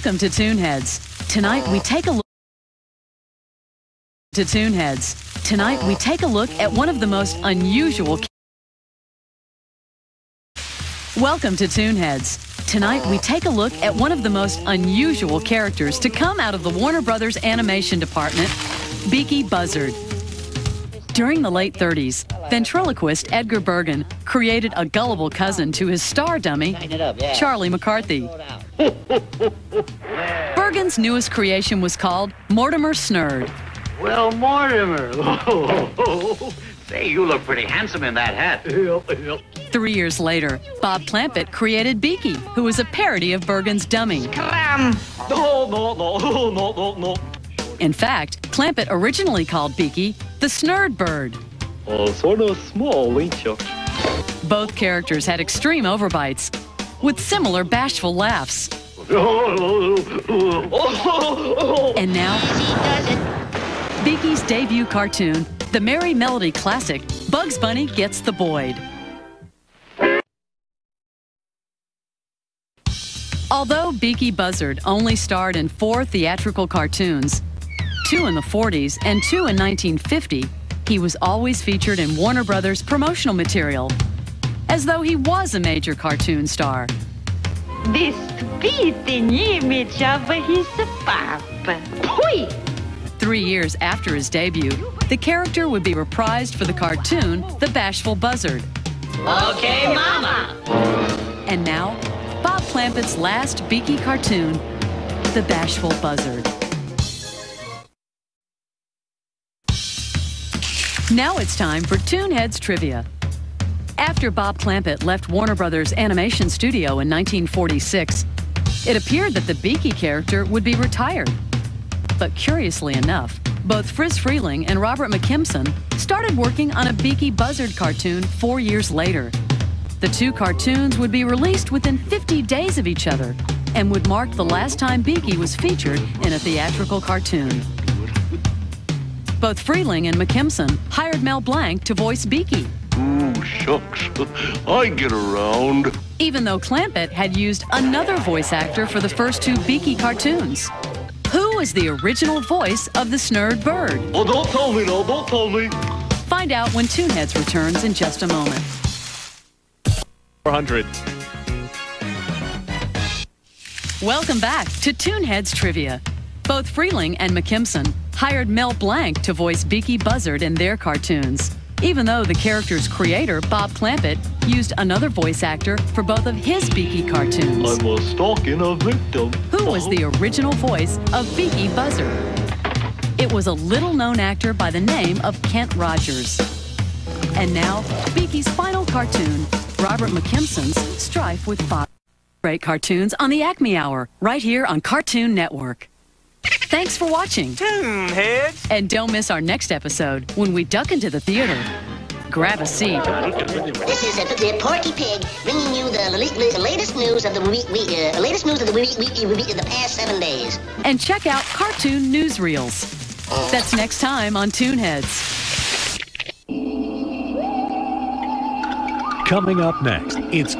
Welcome to Toonheads. Tonight we take a look at one of the most unusual. Welcome to Toonheads. Tonight we take a look at one of the most unusual characters to come out of the Warner Brothers animation department, Beaky Buzzard. During the late 30s, ventriloquist Edgar Bergen created a gullible cousin to his star dummy, Charlie McCarthy. Bergen's newest creation was called Mortimer Snurd. Well, Mortimer, say, you look pretty handsome in that hat. 3 years later, Bob Clampett created Beaky, who was a parody of Bergen's dummy. No. In fact, Clampett originally called Beaky the Snurd Bird. Oh, sort of small, ain't you? Both characters had extreme overbites, with similar bashful laughs. And now, Beaky's debut cartoon, the Merry Melody classic, Bugs Bunny Gets the Boyd. Although Beaky Buzzard only starred in 4 theatrical cartoons, 2 in the 40s and 2 in 1950, he was always featured in Warner Brothers promotional material, as though he was a major cartoon star. The spitting image of his papa. 3 years after his debut, the character would be reprised for the cartoon The Bashful Buzzard. Okay, Mama. And now, Bob Clampett's last Beaky cartoon, The Bashful Buzzard. Now it's time for Toonheads Trivia. After Bob Clampett left Warner Brothers Animation Studio in 1946, it appeared that the Beaky character would be retired. But curiously enough, both Friz Freleng and Robert McKimson started working on a Beaky Buzzard cartoon 4 years later. The 2 cartoons would be released within 50 days of each other and would mark the last time Beaky was featured in a theatrical cartoon. Both Freleng and McKimson hired Mel Blanc to voice Beaky. Ooh, shucks. I get around. Even though Clampett had used another voice actor for the first 2 Beaky cartoons. Who was the original voice of the Snurd Bird? Oh, don't tell me, no, don't tell me. Find out when Toonheads returns in just a moment. 400. Welcome back to Toonheads Trivia. Both Freleng and McKimson hired Mel Blanc to voice Beaky Buzzard in their cartoons, even though the character's creator, Bob Clampett, used another voice actor for both of his Beaky cartoons. I'm a stalking a victim. Who was the original voice of Beaky Buzzard? It was a little-known actor by the name of Kent Rogers. And now, Beaky's final cartoon, Robert McKimson's Strife with Bob. Great cartoons on the Acme Hour, right here on Cartoon Network. Thanks for watching. Toonheads. And don't miss our next episode when we duck into the theater. Grab a seat. This is Porky Pig bringing you the latest news of the past 7 days. And check out cartoon newsreels. That's next time on Toonheads. Coming up next, it's